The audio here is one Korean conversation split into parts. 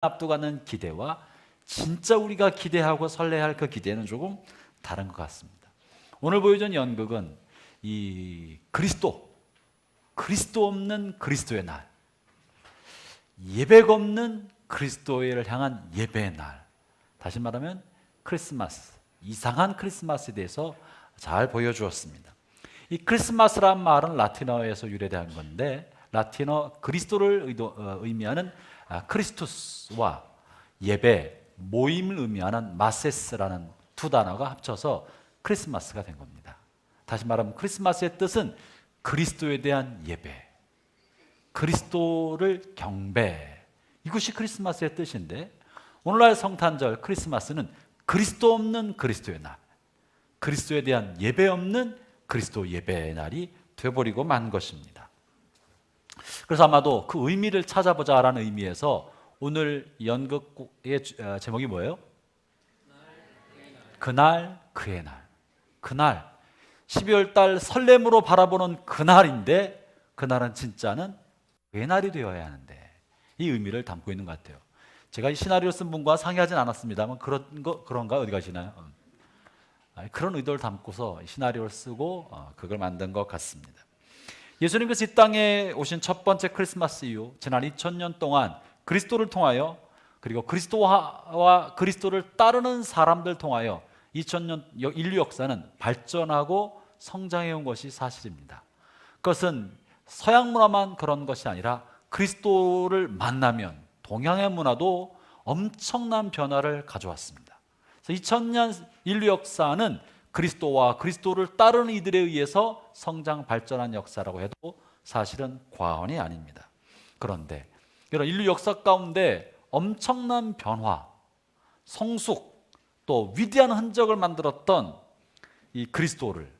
앞두가는 기대와 진짜 우리가 기대하고 설레할 그 기대는 조금 다른 것 같습니다. 오늘 보여준 연극은 이 그리스도 없는 그리스도의 날, 예배가 없는 그리스도를 향한 예배의 날, 다시 말하면 크리스마스, 이상한 크리스마스에 대해서 잘 보여주었습니다. 이 크리스마스란 말은 라틴어에서 유래된 건데, 라틴어 그리스도를 의미하는 크리스투스와 예배, 모임을 의미하는 마세스라는 두 단어가 합쳐서 크리스마스가 된 겁니다. 다시 말하면 크리스마스의 뜻은 그리스도에 대한 예배, 그리스도를 경배, 이것이 크리스마스의 뜻인데, 오늘날 성탄절 크리스마스는 그리스도 없는 그리스도의 날, 그리스도에 대한 예배 없는 그리스도 예배의 날이 되어버리고 만 것입니다. 그래서 아마도 그 의미를 찾아보자라는 의미에서 오늘 연극의 제목이 뭐예요? 그날 그의 날. 그날 12월 달 설렘으로 바라보는 그날인데, 그날은 진짜는 그의 날이 되어야 하는데, 이 의미를 담고 있는 것 같아요. 제가 이 시나리오 쓴 분과 상의하진 않았습니다만 그런가 어디 가시나요? 그런 의도를 담고서 시나리오를 쓰고 그걸 만든 것 같습니다. 예수님께서 이 땅에 오신 첫 번째 크리스마스 이후 지난 2000년 동안 그리스도를 통하여, 그리고 그리스도와 그리스도를 따르는 사람들 통하여 2000년 인류 역사는 발전하고 성장해 온 것이 사실입니다. 그것은 서양 문화만 그런 것이 아니라 그리스도를 만나면 동양의 문화도 엄청난 변화를 가져왔습니다. 그래서 2000년 인류 역사는 그리스도와 그리스도를 따르는 이들에 의해서 성장 발전한 역사라고 해도 사실은 과언이 아닙니다. 그런데 이런 인류 역사 가운데 엄청난 변화, 성숙, 또 위대한 흔적을 만들었던 이 그리스도를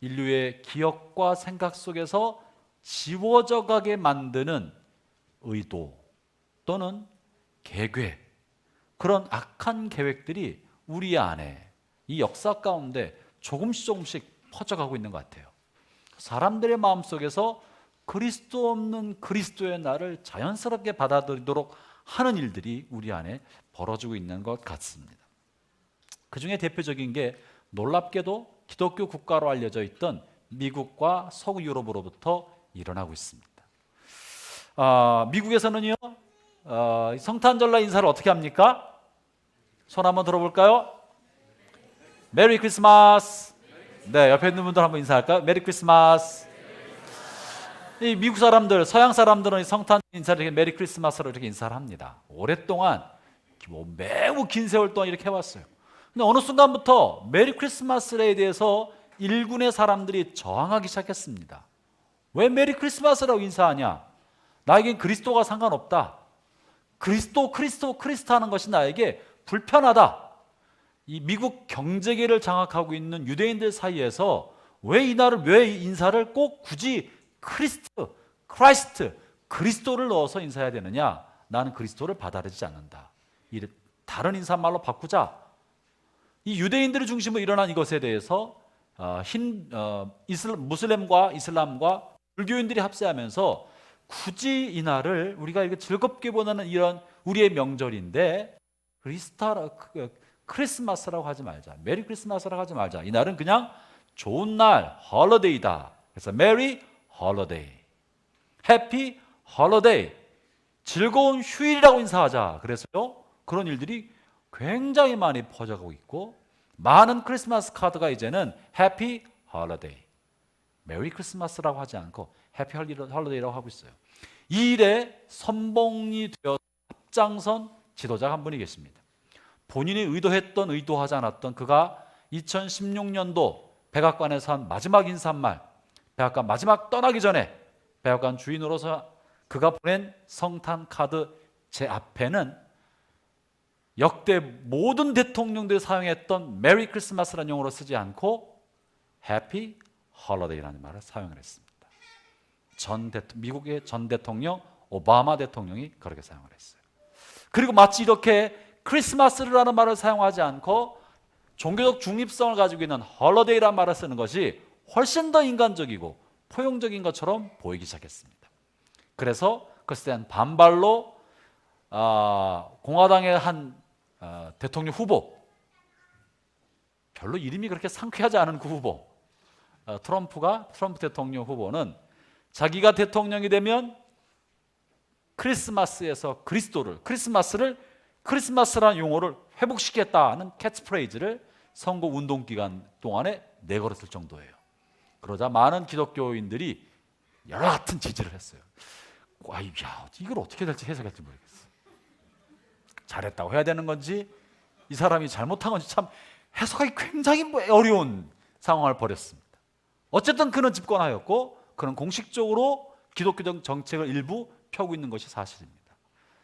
인류의 기억과 생각 속에서 지워져 가게 만드는 의도 또는 계획, 그런 악한 계획들이 우리 안에 이 역사 가운데 조금씩 퍼져가고 있는 것 같아요. 사람들의 마음속에서 그리스도 없는 그리스도의 날을 자연스럽게 받아들이도록 하는 일들이 우리 안에 벌어지고 있는 것 같습니다. 그 중에 대표적인 게 놀랍게도 기독교 국가로 알려져 있던 미국과 서구 유럽으로부터 일어나고 있습니다. 미국에서는요, 성탄절날 인사를 어떻게 합니까? 손 한번 들어볼까요? 메리 크리스마스. 네, 옆에 있는 분들 한번 인사할까요? 메리 크리스마스. 이 미국 사람들, 서양 사람들은 성탄 인사를 이렇게 메리 크리스마스로 이렇게 인사를 합니다. 오랫동안 매우 긴 세월 동안 이렇게 해왔어요. 근데 어느 순간부터 메리 크리스마스에 대해서 일군의 사람들이 저항하기 시작했습니다. 왜 메리 크리스마스라고 인사하냐? 나에겐 그리스도가 상관없다. 그리스도 하는 것이 나에게 불편하다. 이 미국 경제계를 장악하고 있는 유대인들 사이에서 왜 인사를 꼭 굳이 크라이스트, 그리스도를 넣어서 인사해야 되느냐? 나는 그리스도를 받아들이지 않는다. 다른 인사말로 바꾸자. 이 유대인들의 중심으로 일어난 이것에 대해서 무슬림과 이슬람과 불교인들이 합세하면서 굳이 이 날을 우리가 이렇게 즐겁게 보내는 이런 우리의 명절인데 크리스마스라고 하지 말자, 메리 크리스마스라고 하지 말자. 이 날은 그냥 좋은 날, 홀리데이다. 그래서 메리 홀리데이, 해피 홀리데이, 즐거운 휴일이라고 인사하자. 그래서요, 그런 일들이 굉장히 많이 퍼져가고 있고, 많은 크리스마스 카드가 이제는 해피 홀리데이, 메리 크리스마스라고 하지 않고 해피 홀리데이라고 하고 있어요. 이 일에 선봉이 되어 앞장선 지도자가 한 분이 계십니다. 본인이 의도하지 않았던 그가 2016년도 백악관에서 한 마지막 인사말, 백악관 마지막 떠나기 전에 백악관 주인으로서 그가 보낸 성탄 카드 제 앞에는 역대 모든 대통령들이 사용했던 메리 크리스마스라는 용어로 쓰지 않고 해피 홀리데이라는 말을 사용을 했습니다. 미국의 전 대통령 오바마 대통령이 그렇게 사용을 했어요. 그리고 마치 이렇게 크리스마스라는 말을 사용하지 않고 종교적 중립성을 가지고 있는 홀리데이라는 말을 쓰는 것이 훨씬 더 인간적이고 포용적인 것처럼 보이기 시작했습니다. 그래서 그것에 대한 반발로 공화당의 한 대통령 후보, 별로 이름이 그렇게 상쾌하지 않은 그 후보, 트럼프 대통령 후보는 자기가 대통령이 되면 크리스마스에서 크리스마스라는 용어를 회복시켰다는 캐치프레이즈를 선거 운동 기간 동안에 내걸었을 정도예요. 그러자 많은 기독교인들이 여러 같은 지지를 했어요. 이걸 어떻게 될지 해석할지 모르겠어. 잘했다고 해야 되는 건지, 이 사람이 잘못한 건지 참 해석하기 굉장히 어려운 상황을 벌였습니다. 어쨌든 그는 집권하였고, 그는 공식적으로 기독교 정책을 일부 펴고 있는 것이 사실입니다.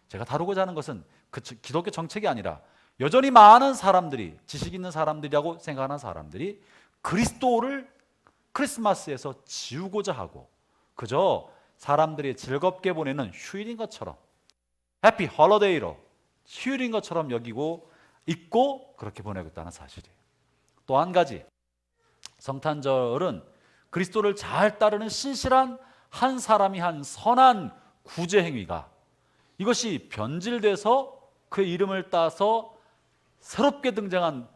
제가 다루고자 하는 것은 그 기독교 정책이 아니라 여전히 많은 사람들이, 지식 있는 사람들이라고 생각하는 사람들이 그리스도를 크리스마스에서 지우고자 하고 그저 사람들이 즐겁게 보내는 휴일인 것처럼, 해피 홀리데이로 휴일인 것처럼 여기고 있고 그렇게 보내고 있다는 사실이에요. 또 한 가지, 성탄절은 그리스도를 잘 따르는 신실한 한 사람이 한 선한 구제 행위가, 이것이 변질돼서 그의 이름을 따서 새롭게 등장한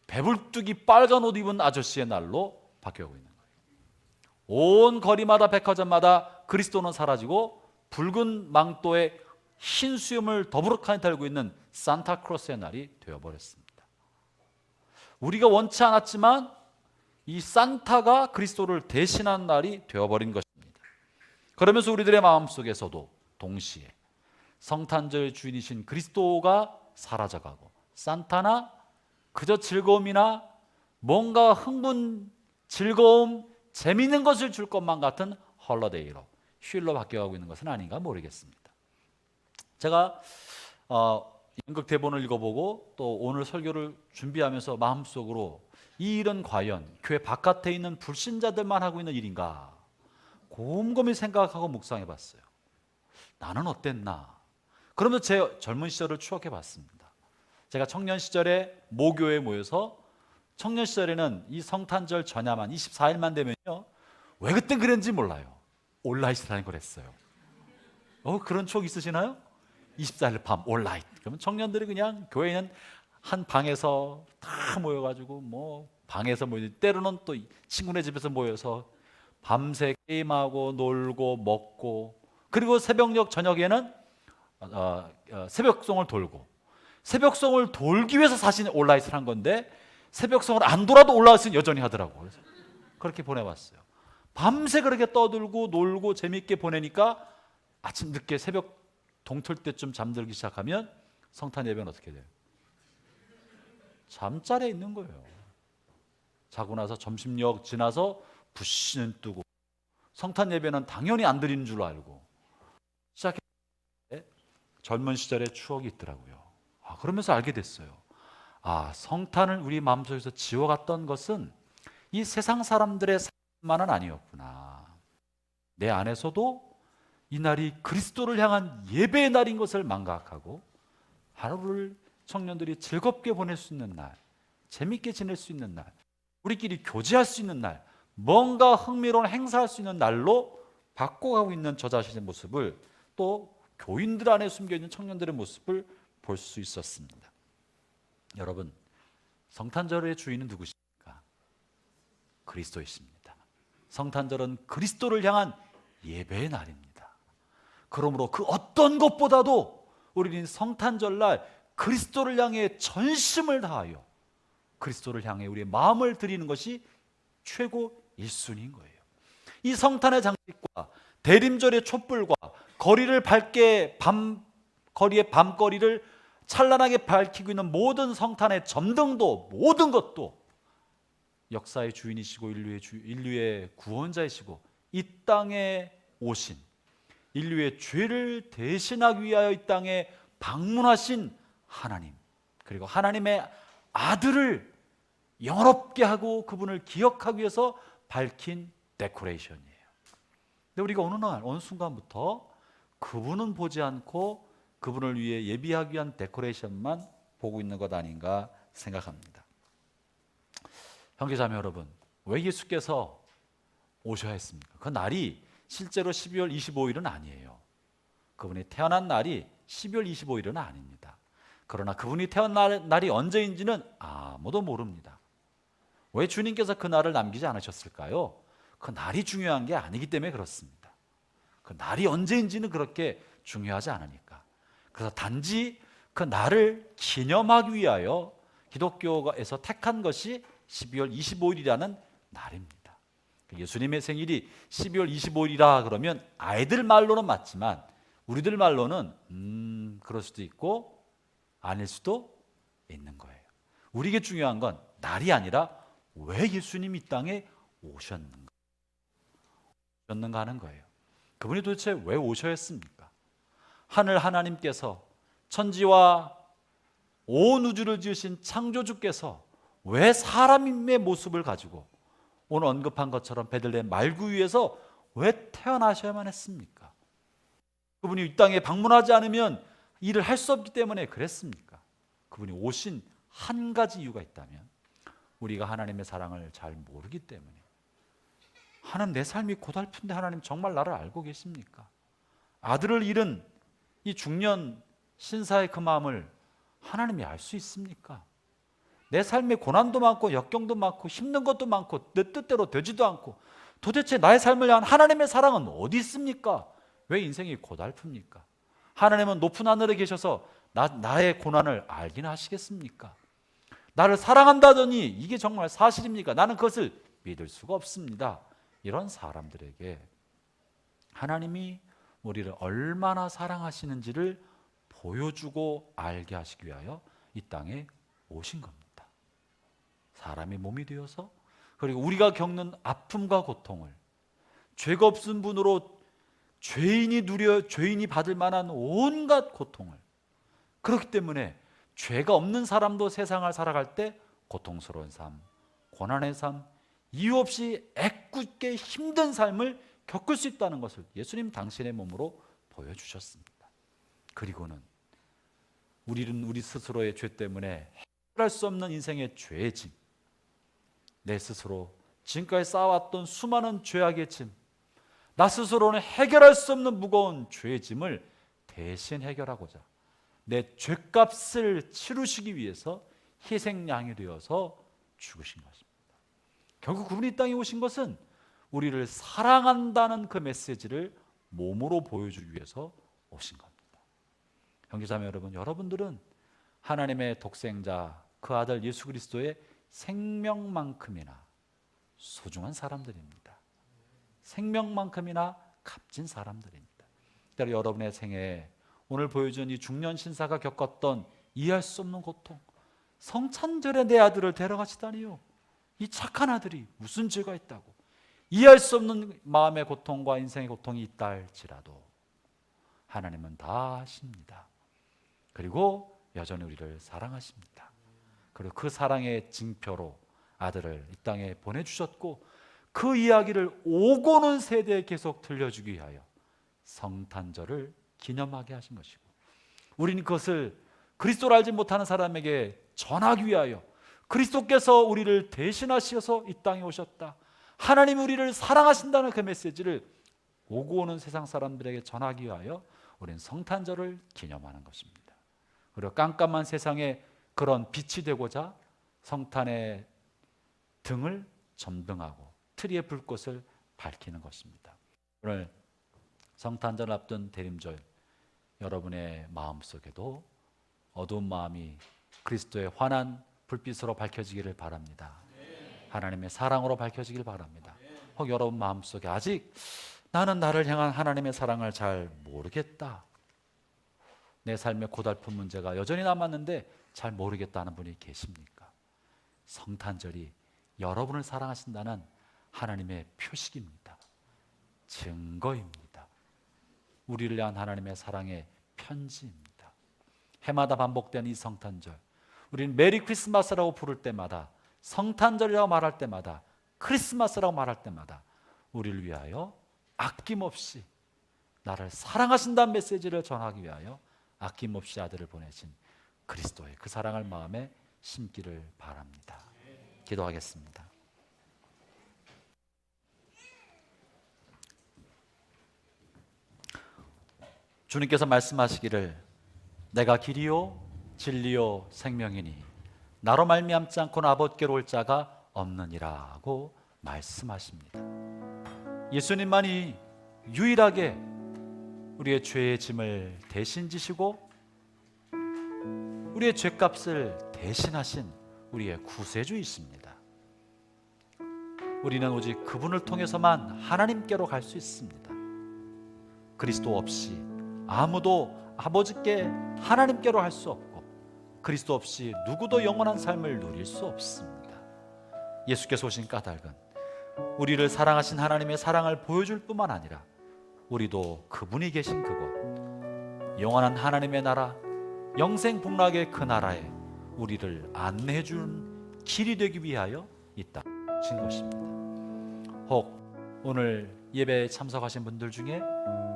배불뚝이 빨간 옷 입은 아저씨의 날로 바뀌어가고 있는 거예요. 온 거리마다, 백화점마다 그리스도는 사라지고 붉은 망토에 흰 수염을 더부룩하게 달고 있는 산타크로스의 날이 되어버렸습니다. 우리가 원치 않았지만 이 산타가 그리스도를 대신한 날이 되어버린 것입니다. 그러면서 우리들의 마음속에서도 동시에 성탄절 주인이신 그리스도가 사라져가고, 산타나 그저 즐거움이나 뭔가 흥분, 즐거움, 재미있는 것을 줄 것만 같은 홀리데이로, 휴일로 바뀌어가고 있는 것은 아닌가 모르겠습니다. 제가 연극 대본을 읽어보고 또 오늘 설교를 준비하면서 마음속으로 이 일은 과연 교회 바깥에 있는 불신자들만 하고 있는 일인가 곰곰이 생각하고 묵상해봤어요. 나는 어땠나? 그러면서 제 젊은 시절을 추억해봤습니다. 제가 청년 시절에 모교에 모여서, 청년 시절에는 이 성탄절 전야만 24일만 되면요, 왜 그땐 그랬는지 몰라요, 올라잇이라는 걸 했어요. 그런 추억 있으시나요? 24일 밤 올라잇. 그러면 청년들이 그냥 교회는 한 방에서 다 모여가지고 방에서 모이는, 때로는 또 친구네 집에서 모여서 밤새 게임하고 놀고 먹고, 그리고 새벽녘 저녁에는 새벽송을 돌고, 새벽송을 돌기 위해서 사실 올라잇을 한 건데 새벽송을 안 돌아도 올라잇은 여전히 하더라고요. 그래서 그렇게 보내봤어요. 밤새 그렇게 떠들고 놀고 재밌게 보내니까 아침 늦게 새벽 동틀 때쯤 잠들기 시작하면 성탄 예배는 어떻게 돼요? 잠자리에 있는 거예요. 자고 나서 점심역 지나서 불씨는 뜨고, 성탄 예배는 당연히 안 드리는 줄 알고 시작했는데 젊은 시절의 추억이 있더라고요. 그러면서 알게 됐어요. 성탄을 우리 마음속에서 지워갔던 것은 이 세상 사람들의 삶만은 아니었구나. 내 안에서도 이 날이 그리스도를 향한 예배의 날인 것을 망각하고 하루를 청년들이 즐겁게 보낼 수 있는 날, 재밌게 지낼 수 있는 날, 우리끼리 교제할 수 있는 날, 뭔가 흥미로운 행사할 수 있는 날로 바꿔가고 있는 저 자신의 모습을, 또 교인들 안에 숨겨있는 청년들의 모습을 볼 수 있었습니다. 여러분, 성탄절의 주인은 누구십니까? 그리스도이십니다. 성탄절은 그리스도를 향한 예배의 날입니다. 그러므로 그 어떤 것보다도 우리는 성탄절날 그리스도를 향해 전심을 다하여 그리스도를 향해 우리의 마음을 드리는 것이 최고 1순위인 거예요. 이 성탄의 장식과 대림절의 촛불과 거리를 밝게 거리의 밤거리를 찬란하게 밝히고 있는 모든 성탄의 점등도, 모든 것도 역사의 주인이시고 인류의 구원자이시고 이 땅에 오신, 인류의 죄를 대신하기 위하여 이 땅에 방문하신 하나님, 그리고 하나님의 아들을 영원롭게 하고 그분을 기억하기 위해서 밝힌 데코레이션이에요. 근데 우리가 어느 순간부터 그분은 보지 않고 그분을 위해 예비하기 위한 데코레이션만 보고 있는 것 아닌가 생각합니다. 형제자매 여러분, 왜 예수께서 오셔야 했습니까? 그 날이 실제로 12월 25일은 아니에요. 그분이 태어난 날이 12월 25일은 아닙니다. 그러나 그분이 태어난 날이 언제인지는 아무도 모릅니다. 왜 주님께서 그 날을 남기지 않으셨을까요? 그 날이 중요한 게 아니기 때문에 그렇습니다. 그 날이 언제인지는 그렇게 중요하지 않으니까. 그래서 단지 그 날을 기념하기 위하여 기독교에서 택한 것이 12월 25일이라는 날입니다. 예수님의 생일이 12월 25일이라 그러면 아이들 말로는 맞지만 우리들 말로는 그럴 수도 있고 아닐 수도 있는 거예요. 우리에게 중요한 건 날이 아니라 왜 예수님이 이 땅에 오셨는가 하는 거예요. 그분이 도대체 왜 오셔야 했습니까? 하늘 하나님께서 천지와 온 우주를 지으신 창조주께서 왜 사람의 모습을 가지고 오늘 언급한 것처럼 베들레헴 말구 위에서 왜 태어나셔야만 했습니까? 그분이 이 땅에 방문하지 않으면 일을 할 수 없기 때문에 그랬습니까? 그분이 오신 한 가지 이유가 있다면 우리가 하나님의 사랑을 잘 모르기 때문에 하나님 내 삶이 고달픈데 하나님 정말 나를 알고 계십니까? 아들을 잃은 이 중년 신사의 그 마음을 하나님이 알 수 있습니까? 내 삶에 고난도 많고 역경도 많고 힘든 것도 많고 내 뜻대로 되지도 않고 도대체 나의 삶을 향한 하나님의 사랑은 어디 있습니까? 왜 인생이 고달픕니까? 하나님은 높은 하늘에 계셔서 나의 고난을 알긴 하시겠습니까? 나를 사랑한다더니 이게 정말 사실입니까? 나는 그것을 믿을 수가 없습니다. 이런 사람들에게 하나님이 우리를 얼마나 사랑하시는지를 보여주고 알게 하시기 위하여 이 땅에 오신 겁니다. 사람의 몸이 되어서 그리고 우리가 겪는 아픔과 고통을 죄가 없은 분으로 죄인이 받을 만한 온갖 고통을 그렇기 때문에 죄가 없는 사람도 세상을 살아갈 때 고통스러운 삶, 고난의 삶, 이유 없이 애꿎게 힘든 삶을 겪을 수 있다는 것을 예수님 당신의 몸으로 보여주셨습니다. 그리고는 우리는 우리 스스로의 죄 때문에 해결할 수 없는 인생의 죄의 짐, 내 스스로 지금까지 쌓아왔던 수많은 죄악의 짐, 나 스스로는 해결할 수 없는 무거운 죄의 짐을 대신 해결하고자 내 죄값을 치르시기 위해서 희생양이 되어서 죽으신 것입니다. 결국 그분이 이 땅에 오신 것은 우리를 사랑한다는 그 메시지를 몸으로 보여주기 위해서 오신 겁니다. 형제자매 여러분, 여러분들은 하나님의 독생자 그 아들 예수 그리스도의 생명만큼이나 소중한 사람들입니다. 생명만큼이나 값진 사람들입니다. 따라 여러분의 생애에 오늘 보여준 이 중년 신사가 겪었던 이해할 수 없는 고통, 성찬절에 내 아들을 데려가시다니요. 이 착한 아들이 무슨 죄가 있다고 이해할 수 없는 마음의 고통과 인생의 고통이 있다 할지라도 하나님은 다 아십니다. 그리고 여전히 우리를 사랑하십니다. 그리고 그 사랑의 징표로 아들을 이 땅에 보내주셨고 그 이야기를 오고는 세대에 계속 들려주기 위하여 성탄절을 기념하게 하신 것이고 우리는 그것을 그리스도를 알지 못하는 사람에게 전하기 위하여 그리스도께서 우리를 대신하셔서 이 땅에 오셨다, 하나님이 우리를 사랑하신다는 그 메시지를 오고 오는 세상 사람들에게 전하기 위하여 우리는 성탄절을 기념하는 것입니다. 그리고 깜깜한 세상에 그런 빛이 되고자 성탄의 등을 점등하고 트리의 불꽃을 밝히는 것입니다. 오늘 성탄절 앞둔 대림절 여러분의 마음속에도 어두운 마음이 그리스도의 환한 불빛으로 밝혀지기를 바랍니다. 하나님의 사랑으로 밝혀지길 바랍니다. 혹 여러분 마음속에 아직 나는 나를 향한 하나님의 사랑을 잘 모르겠다, 내 삶의 고달픈 문제가 여전히 남았는데 잘 모르겠다는 분이 계십니까? 성탄절이 여러분을 사랑하신다는 하나님의 표식입니다. 증거입니다. 우리를 향한 하나님의 사랑의 편지입니다. 해마다 반복되는 이 성탄절, 우리는 메리 크리스마스라고 부를 때마다, 성탄절이라고 말할 때마다, 크리스마스라고 말할 때마다 우리를 위하여 아낌없이 나를 사랑하신다는 메시지를 전하기 위하여 아낌없이 아들을 보내신 그리스도의 그 사랑을 마음에 심기를 바랍니다. 기도하겠습니다. 주님께서 말씀하시기를 내가 길이요 진리요 생명이니 나로 말미암지 않고는 아버지께로 올 자가 없느니라고 말씀하십니다. 예수님만이 유일하게 우리의 죄의 짐을 대신 지시고 우리의 죄값을 대신하신 우리의 구세주이십니다. 우리는 오직 그분을 통해서만 하나님께로 갈 수 있습니다. 그리스도 없이 아무도 아버지께 하나님께로 할 수 없고 그리스도 없이 누구도 영원한 삶을 누릴 수 없습니다. 예수께서 오신 까닭은 우리를 사랑하신 하나님의 사랑을 보여줄 뿐만 아니라 우리도 그분이 계신 그곳 영원한 하나님의 나라 영생 복락의 그 나라에 우리를 안내해 준 길이 되기 위하여 있다 신 것입니다. 혹 오늘 예배에 참석하신 분들 중에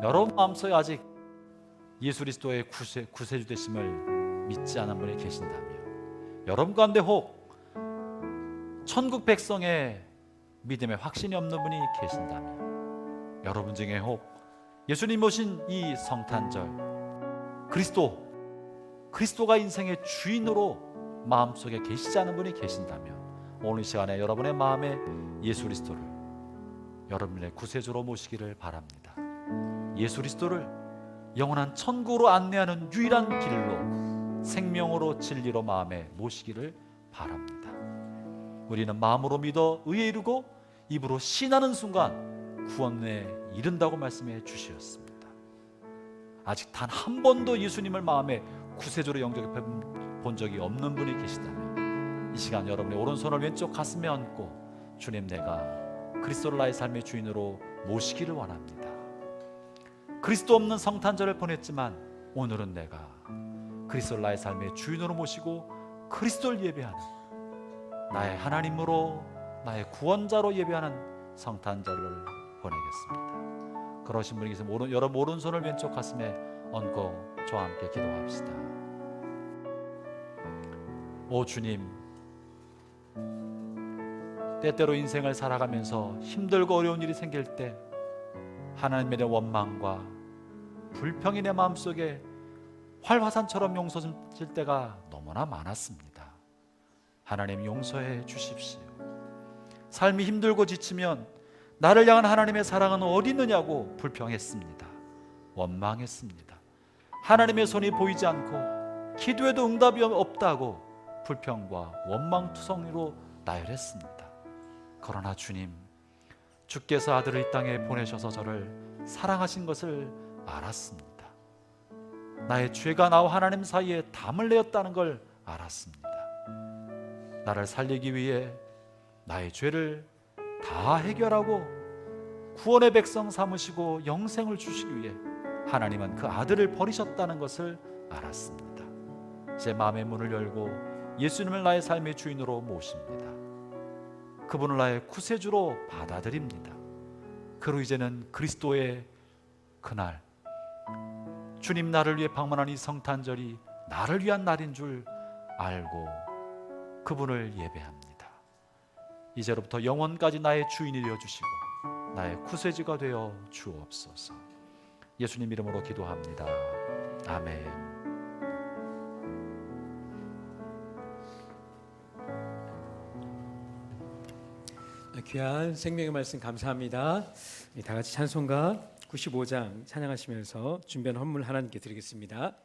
여러분 마음속에 아직 예수 그리스도의 구세주 되심을 믿지 않은 분이 계신다면, 여러분 가운데 혹 천국 백성의 믿음에 확신이 없는 분이 계신다면, 여러분 중에 혹 예수님 오신 이 성탄절 그리스도가 인생의 주인으로 마음속에 계시지 않은 분이 계신다면, 오늘 이 시간에 여러분의 마음에 예수 그리스도를 여러분의 구세주로 모시기를 바랍니다. 예수 그리스도를 영원한 천국으로 안내하는 유일한 길로, 생명으로 진리로 마음에 모시기를 바랍니다. 우리는 마음으로 믿어 의에 이르고 입으로 신하는 순간 구원에 이른다고 말씀해 주셨습니다. 아직 단 한 번도 예수님을 마음에 구세주로 영접해 본 적이 없는 분이 계시다면, 이 시간 여러분의 오른손을 왼쪽 가슴에 얹고 주님, 내가 그리스도를 나의 삶의 주인으로 모시기를 원합니다. 그리스도 없는 성탄절을 보냈지만 오늘은 내가 그리스도를 나의 삶의 주인으로 모시고 그리스도를 예배하는, 나의 하나님으로 나의 구원자로 예배하는 성탄절을 보내겠습니다. 그러신 분이 계시면 여러분 오른손을 왼쪽 가슴에 얹고 저와 함께 기도합시다. 오 주님, 때때로 인생을 살아가면서 힘들고 어려운 일이 생길 때 하나님에 대한 원망과 불평이 내 마음속에 활화산처럼 용서질 때가 너무나 많았습니다. 하나님, 용서해 주십시오. 삶이 힘들고 지치면 나를 향한 하나님의 사랑은 어디 있느냐고 불평했습니다. 원망했습니다. 하나님의 손이 보이지 않고 기도해도 응답이 없다고 불평과 원망투성이로 나열했습니다. 그러나 주님, 주께서 아들을 이 땅에 보내셔서 저를 사랑하신 것을 알았습니다. 나의 죄가 나와 하나님 사이에 담을 내었다는 걸 알았습니다. 나를 살리기 위해 나의 죄를 다 해결하고 구원의 백성 삼으시고 영생을 주시기 위해 하나님은 그 아들을 버리셨다는 것을 알았습니다. 제 마음의 문을 열고 예수님을 나의 삶의 주인으로 모십니다. 그분을 나의 구세주로 받아들입니다. 그로 이제는 그리스도의 그날, 주님 나를 위해 방문한 이 성탄절이 나를 위한 날인 줄 알고 그분을 예배합니다. 이제로부터 영원까지 나의 주인이 되어 주시고 나의 구세주가 되어 주옵소서. 예수님 이름으로 기도합니다. 아멘. 귀한 생명의 말씀 감사합니다. 다 같이 찬송가 95장 찬양하시면서 준비한 헌물 하나님께 드리겠습니다.